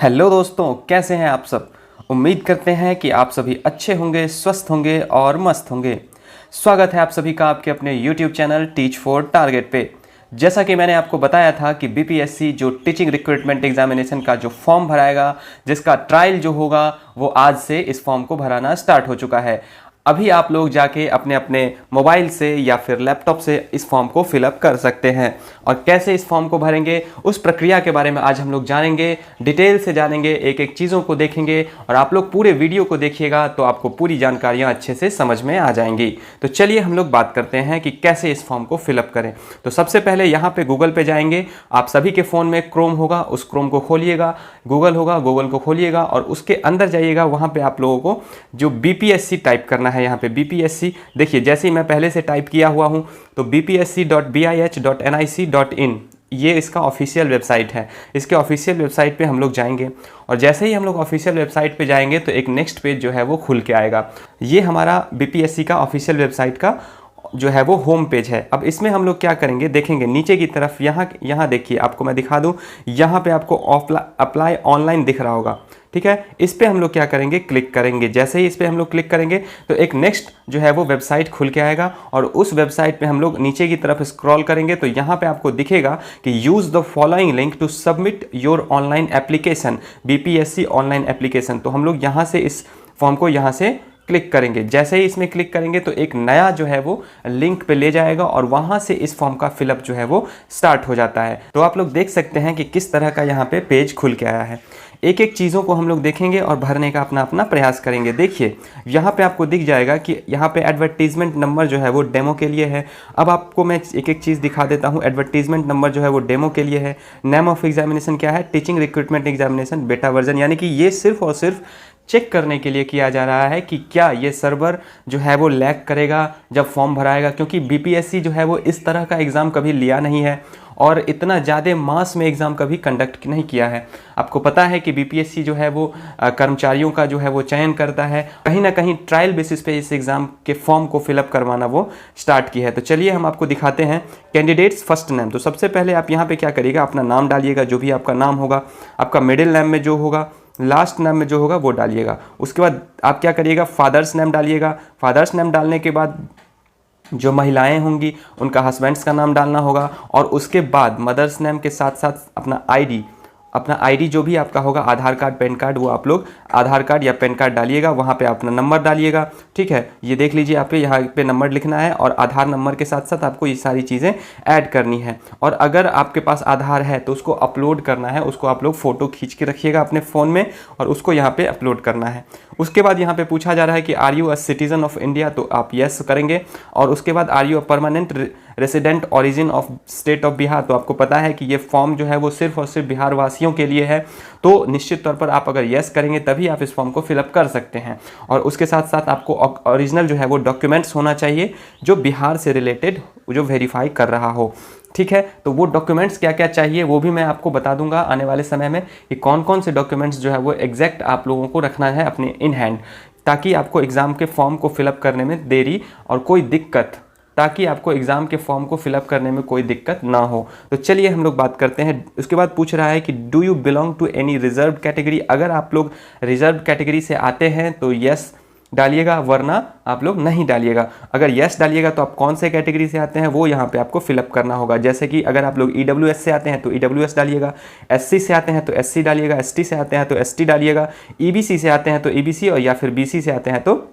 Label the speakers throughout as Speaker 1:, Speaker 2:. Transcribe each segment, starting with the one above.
Speaker 1: Hello दोस्तों, कैसे हैं आप सब। उम्मीद करते हैं कि आप सभी अच्छे होंगे, स्वस्थ होंगे और मस्त होंगे। स्वागत है आप सभी का आपके अपने YouTube channel teach for target पे। जैसा कि मैंने आपको बताया था कि बीपीएससी जो टीचिंग रिक्रूटमेंट एग्जामिनेशन का जो फॉर्म भराएगा, जिसका ट्रायल जो होगा वो आज से इस फॉर्म को भराना स्टार्ट हो चुका है। अभी आप लोग जाके अपने अपने मोबाइल से या फिर लैपटॉप से इस फॉर्म को फिलअप कर सकते हैं। और कैसे इस फॉर्म को भरेंगे उस प्रक्रिया के बारे में आज हम लोग जानेंगे, डिटेल से जानेंगे, एक एक चीज़ों को देखेंगे। और आप लोग पूरे वीडियो को देखिएगा तो आपको पूरी जानकारियाँ अच्छे से समझ में आ जाएंगी। तो चलिए हम लोग बात करते हैं कि कैसे इस फॉर्म को फिलअप करें। तो सबसे पहले यहाँ पे गूगल पे जाएंगे। आप सभी के फ़ोन में क्रोम होगा, उस क्रोम को खोलिएगा। गूगल होगा, गूगल को खोलिएगा और उसके अंदर जाइएगा। वहाँ पे आप लोगों को जो बीपीएससी टाइप करना है, यहाँ पे बीपीएससी देखिए, जैसे ही मैं पहले से टाइप किया हुआ हूँ तो bpsc.bih.nic.in ये इसका ऑफिशियल वेबसाइट है। इसके ऑफिशियल वेबसाइट पे हम लोग जाएंगे और जैसे ही हम लोग ऑफिशियल वेबसाइट पे जाएंगे तो एक नेक्स्ट पेज जो है वो खुल के आएगा। ये हमारा बीपीएससी का ऑफिशियल वेबसाइट का जो है वो होम पेज है। अब इसमें हम लोग क्या करेंगे, देखेंगे नीचे की तरफ, यहाँ देखिए, आपको मैं दिखा दूँ, यहाँ पे आपको अप्लाई ऑनलाइन दिख रहा होगा, ठीक है। इस पे हम लोग क्या करेंगे, क्लिक करेंगे। जैसे ही इस पे हम लोग क्लिक करेंगे तो एक नेक्स्ट जो है वो वेबसाइट खुल के आएगा और उस वेबसाइट पे हम लोग नीचे की तरफ स्क्रॉल करेंगे तो यहाँ पे आपको दिखेगा कि use the following link to submit your online application, BPSC online application. तो हम लोग यहाँ से इस फॉर्म को यहाँ से क्लिक करेंगे। जैसे ही इसमें क्लिक करेंगे तो एक नया जो है वो लिंक पे ले जाएगा और वहाँ से इस फॉर्म का फिलअप जो है वो स्टार्ट हो जाता है। तो आप लोग देख सकते हैं कि किस तरह का यहाँ पे पेज खुल के आया है। एक एक चीज़ों को हम लोग देखेंगे और भरने का अपना अपना प्रयास करेंगे। देखिए यहाँ पे आपको दिख जाएगा कि यहाँ पे एडवर्टीजमेंट नंबर जो है वो डेमो के लिए है। अब आपको मैं एक एक चीज़ दिखा देता हूँ। एडवर्टीजमेंट नंबर जो है वो डेमो के लिए है। नेम ऑफ एग्जामिनेशन क्या है, teaching recruitment examination beta version, यानी कि ये सिर्फ और सिर्फ चेक करने के लिए किया जा रहा है कि क्या ये सर्वर जो है वो लैग करेगा जब फॉर्म भराएगा, क्योंकि बीपीएससी जो है वो इस तरह का एग्ज़ाम कभी लिया नहीं है और इतना ज़्यादा मास में एग्ज़ाम कभी कंडक्ट नहीं किया है। आपको पता है कि बीपीएससी जो है वो कर्मचारियों का जो है वो चयन करता है, कहीं ना कहीं ट्रायल बेसिस पे इस एग्ज़ाम के फॉर्म को फिलअप करवाना वो स्टार्ट किया है। तो चलिए हम आपको दिखाते हैं कैंडिडेट्स फर्स्ट नेम। तो सबसे पहले आप यहाँ पे क्या करिएगा, अपना नाम डालिएगा, जो भी आपका नाम होगा, आपका मिडिल नेम में जो होगा, लास्ट नेम में जो होगा वो डालिएगा। उसके बाद आप क्या करिएगा, फादर्स नेम डालिएगा। फादर्स नेम डालने के बाद जो महिलाएं होंगी उनका हस्बैंड्स का नाम डालना होगा और उसके बाद मदर्स नेम के साथ साथ अपना आईडी जो भी आपका होगा, आधार कार्ड, पैन कार्ड, वो आप लोग आधार कार्ड या पैन कार्ड डालिएगा। वहाँ पे अपना नंबर डालिएगा, ठीक है। ये देख लीजिए, आप यहाँ पे नंबर लिखना है और आधार नंबर के साथ साथ आपको ये सारी चीज़ें ऐड करनी है। और अगर आपके पास आधार है तो उसको अपलोड करना है, उसको आप लोग फ़ोटो खींच के रखिएगा अपने फ़ोन में और उसको यहाँ पर अपलोड करना है। उसके बाद यहाँ पर पूछा जा रहा है कि are you a citizen of India, तो आप येस करेंगे। और उसके बाद are you a permanent resident origin of state of Bihar, तो आपको पता है कि ये फॉर्म जो है वो सिर्फ और सिर्फ बिहार वासियों के लिए है। तो निश्चित तौर पर आप अगर येस करेंगे तभी आप इस फॉर्म को फिलअप कर सकते हैं। और उसके साथ साथ आपको ओरिजिनल जो है वो डॉक्यूमेंट्स होना चाहिए जो बिहार से रिलेटेड जो वेरीफाई कर रहा हो, ठीक है। तो वो डॉक्यूमेंट्स क्या क्या चाहिए वो भी मैं आपको बता दूंगा आने वाले समय में कि कौन कौन से डॉक्यूमेंट्स जो है वो एग्जैक्ट आप लोगों को रखना है अपने इन हैंड, ताकि आपको एग्ज़ाम के फॉर्म को फिलअप करने में देरी और कोई दिक्कत ना हो। तो चलिए हम लोग बात करते हैं। उसके बाद पूछ रहा है कि do you belong to any reserve category. अगर आप लोग रिजर्व कैटेगरी से आते हैं तो यस डालिएगा, वरना आप लोग नहीं डालिएगा। अगर यस डालिएगा तो आप कौन से कैटेगरी से आते हैं वो यहाँ पे आपको फिलअप करना होगा। जैसे कि अगर आप लोग ईडब्ल्यूएस से आते हैं तो ईडब्ल्यूएस डालिएगा, एससी से आते हैं तो एससी डालिएगा, एसटी से आते हैं तो एसटी डालिएगा, ईबीसी से आते हैं तो ईबीसी, और या फिर बीसी से आते हैं तो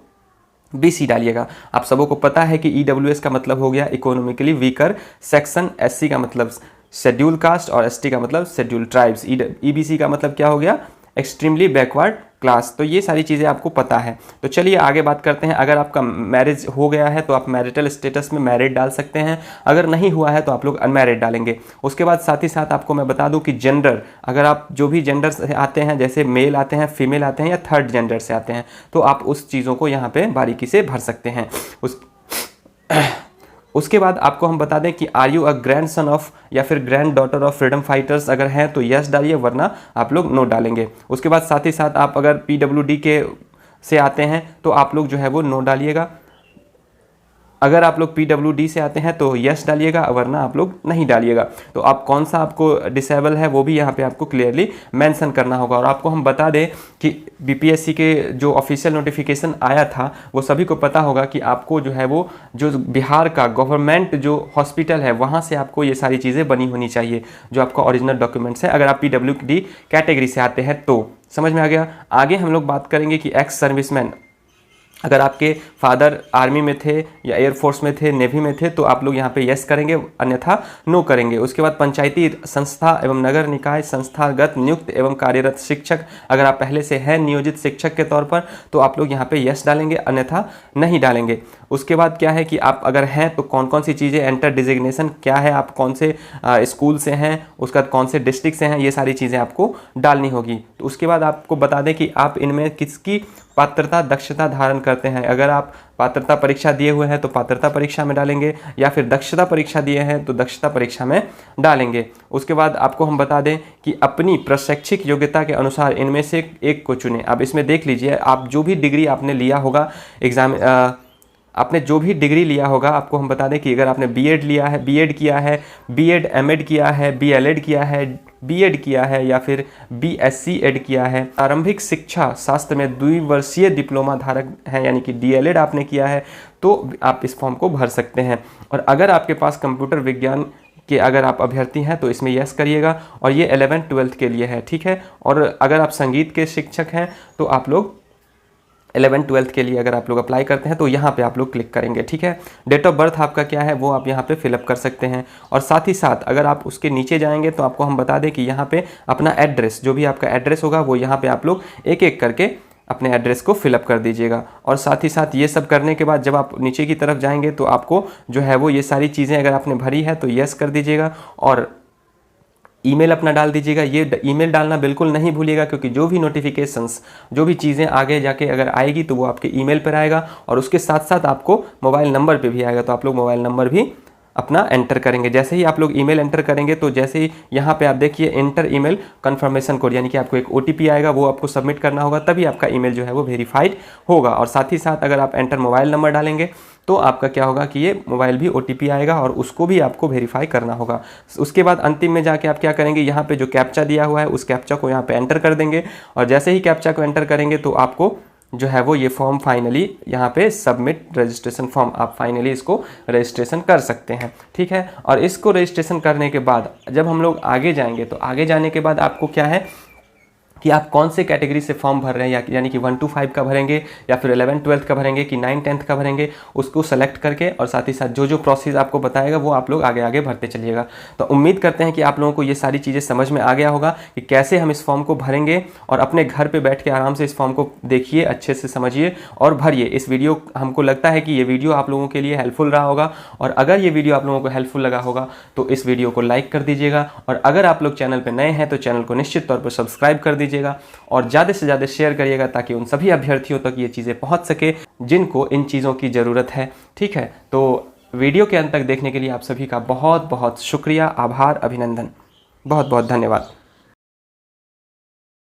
Speaker 1: बीसी डालिएगा। आप सबों को पता है कि ईडब्ल्यूएस का मतलब हो गया इकोनॉमिकली वीकर सेक्शन, एससी का मतलब शेड्यूल कास्ट और एसटी का मतलब शेड्यूल ट्राइब्स, ईबीसी का मतलब क्या हो गया, एक्सट्रीमली बैकवर्ड क्लास। तो ये सारी चीज़ें आपको पता है। तो चलिए आगे बात करते हैं। अगर आपका मैरिज हो गया है तो आप मैरिटल स्टेटस में मैरिड डाल सकते हैं, अगर नहीं हुआ है तो आप लोग अनमैरिड डालेंगे। उसके बाद साथ ही साथ आपको मैं बता दूं कि जेंडर, अगर आप जो भी जेंडर से आते हैं, जैसे मेल आते हैं, फीमेल आते हैं या थर्ड जेंडर से आते हैं, तो आप उस चीज़ों को यहाँ पर बारीकी से भर सकते हैं। उसके बाद आपको हम बता दें कि are you a grandson of या फिर granddaughter of freedom fighters, अगर हैं तो यस डालिए, वरना आप लोग नो डालेंगे। उसके बाद साथ ही साथ आप अगर पीडब्ल्यूडी के से आते हैं तो आप लोग जो है वो नो डालिएगा। अगर आप लोग PWD से आते हैं तो यस डालिएगा, वरना आप लोग नहीं डालिएगा। तो आप कौन सा आपको डिसेबल है वो भी यहाँ पे आपको क्लियरली मेंशन करना होगा। और आपको हम बता दें कि BPSC के जो ऑफिशियल नोटिफिकेशन आया था वो सभी को पता होगा कि आपको जो है वो जो बिहार का गवर्नमेंट जो हॉस्पिटल है वहाँ से आपको ये सारी चीज़ें बनी होनी चाहिए, जो आपका ओरिजिनल डॉक्यूमेंट्स है, अगर आप PWD कैटेगरी से आते हैं तो। समझ में आ गया। आगे हम लोग बात करेंगे कि एक्स सर्विसमैन, अगर आपके फादर आर्मी में थे या एयरफोर्स में थे, नेवी में थे, तो आप लोग यहाँ पे यस करेंगे, अन्यथा नो करेंगे। उसके बाद पंचायती संस्था एवं नगर निकाय संस्थागत नियुक्त एवं कार्यरत शिक्षक, अगर आप पहले से हैं नियोजित शिक्षक के तौर पर तो आप लोग यहाँ पे यस डालेंगे, अन्यथा नहीं डालेंगे। उसके बाद क्या है कि आप अगर हैं तो कौन कौन सी चीज़ें, एंटर डिजिग्नेशन क्या है, आप कौन से स्कूल से हैं, उसके बाद कौन से डिस्ट्रिक्ट से हैं, ये सारी चीज़ें आपको डालनी होगी। तो उसके बाद आपको बता दें कि आप इनमें किसकी पात्रता दक्षता धारण करते हैं। अगर आप पात्रता परीक्षा दिए हुए हैं तो पात्रता परीक्षा में डालेंगे, या फिर दक्षता परीक्षा दिए हैं तो दक्षता परीक्षा में डालेंगे। उसके बाद आपको हम बता दें कि अपनी प्रशैक्षिक योग्यता के अनुसार इनमें से एक को चुनें। अब इसमें देख लीजिए, आप जो भी डिग्री आपने लिया होगा एग्जाम, आपने जो भी डिग्री लिया होगा, आपको हम बता दें कि अगर आपने बीएड लिया है, बीएड किया है, बीएड एमएड किया है, बीएलएड किया है, बीएड किया है, या फिर बीएससी एड किया है, आरंभिक शिक्षा शास्त्र में 2 वर्षीय डिप्लोमा धारक हैं, यानी कि डीएलएड आपने किया है, तो आप इस फॉर्म को भर सकते हैं। और अगर आपके पास कंप्यूटर विज्ञान कि अगर आप अभ्यर्थी हैं तो इसमें यस करिएगा, और ये 11th-12th के लिए है, ठीक है। और अगर आप संगीत के शिक्षक हैं तो आप लोग 11th-12th के लिए अगर आप लोग अप्लाई करते हैं तो यहाँ पे आप लोग क्लिक करेंगे, ठीक है। डेट ऑफ बर्थ आपका क्या है वो आप यहाँ पे फिलअप कर सकते हैं। और साथ ही साथ अगर आप उसके नीचे जाएंगे तो आपको हम बता दें कि यहाँ पे अपना एड्रेस, जो भी आपका एड्रेस होगा वो यहाँ पे आप लोग एक एक करके अपने एड्रेस को फिलअप कर दीजिएगा। और साथ ही साथ ये सब करने के बाद जब आप नीचे की तरफ जाएंगे तो आपको जो है वो ये सारी चीज़ें अगर आपने भरी है तो यस कर दीजिएगा, और ईमेल अपना डाल दीजिएगा। ये ईमेल डालना बिल्कुल नहीं भूलिएगा, क्योंकि जो भी नोटिफिकेशंस, जो भी चीज़ें आगे जाके अगर आएगी तो वो आपके ईमेल पर आएगा, और उसके साथ साथ आपको मोबाइल नंबर पे भी आएगा, तो आप लोग मोबाइल नंबर भी अपना एंटर करेंगे। जैसे ही आप लोग ईमेल एंटर करेंगे तो जैसे ही यहाँ पे आप देखिए एंटर ईमेल कन्फर्मेशन कोड, यानी कि आपको एक OTP आएगा, वो आपको सबमिट करना होगा, तभी आपका ईमेल जो है वो वेरीफाइड होगा। और साथ ही साथ अगर आप एंटर मोबाइल नंबर डालेंगे तो आपका क्या होगा कि ये मोबाइल भी OTP आएगा और उसको भी आपको वेरीफाई करना होगा। उसके बाद अंतिम में जाके आप क्या करेंगे, यहाँ पे जो कैप्चा दिया हुआ है उस कैप्चा को यहाँ पे एंटर कर देंगे, और जैसे ही कैप्चा को एंटर करेंगे तो आपको जो है वो ये फॉर्म फाइनली यहाँ पे सबमिट रजिस्ट्रेशन फॉर्म, आप फाइनली इसको रजिस्ट्रेशन कर सकते हैं, ठीक है। और इसको रजिस्ट्रेशन करने के बाद जब हम लोग आगे जाएंगे तो आगे जाने के बाद आपको क्या है कि आप कौन से कैटेगरी से फॉर्म भर रहे हैं, यानी कि 1 to 5 का भरेंगे, या फिर 11th-12th का भरेंगे, कि 9th-10th का भरेंगे, उसको सेलेक्ट करके और साथ ही साथ जो जो प्रोसेस आपको बताएगा वो आप लोग आगे आगे भरते चलिएगा। तो उम्मीद करते हैं कि आप लोगों को ये सारी चीज़ें समझ में आ गया होगा कि कैसे हम इस फॉर्म को भरेंगे, और अपने घर पर बैठ के आराम से इस फॉर्म को देखिए, अच्छे से समझिए और भरिए। इस वीडियो, हमको लगता है कि ये वीडियो आप लोगों के लिए हेल्पफुल रहा होगा, और अगर ये वीडियो आप लोगों को हेल्पफुल लगा होगा तो इस वीडियो को लाइक कर दीजिएगा, और अगर आप लोग चैनल पर नए हैं तो चैनल को निश्चित तौर पर सब्सक्राइब कर दीजिएगा, और ज़्यादा से ज़्यादा शेयर करिएगा ताकि उन सभी अभ्यर्थियों तक ये चीज़ें पहुंच सके जिनको इन चीज़ों की ज़रूरत है, ठीक है। तो वीडियो के अंत तक देखने के लिए आप सभी का बहुत बहुत शुक्रिया, आभार, अभिनंदन, बहुत बहुत धन्यवाद।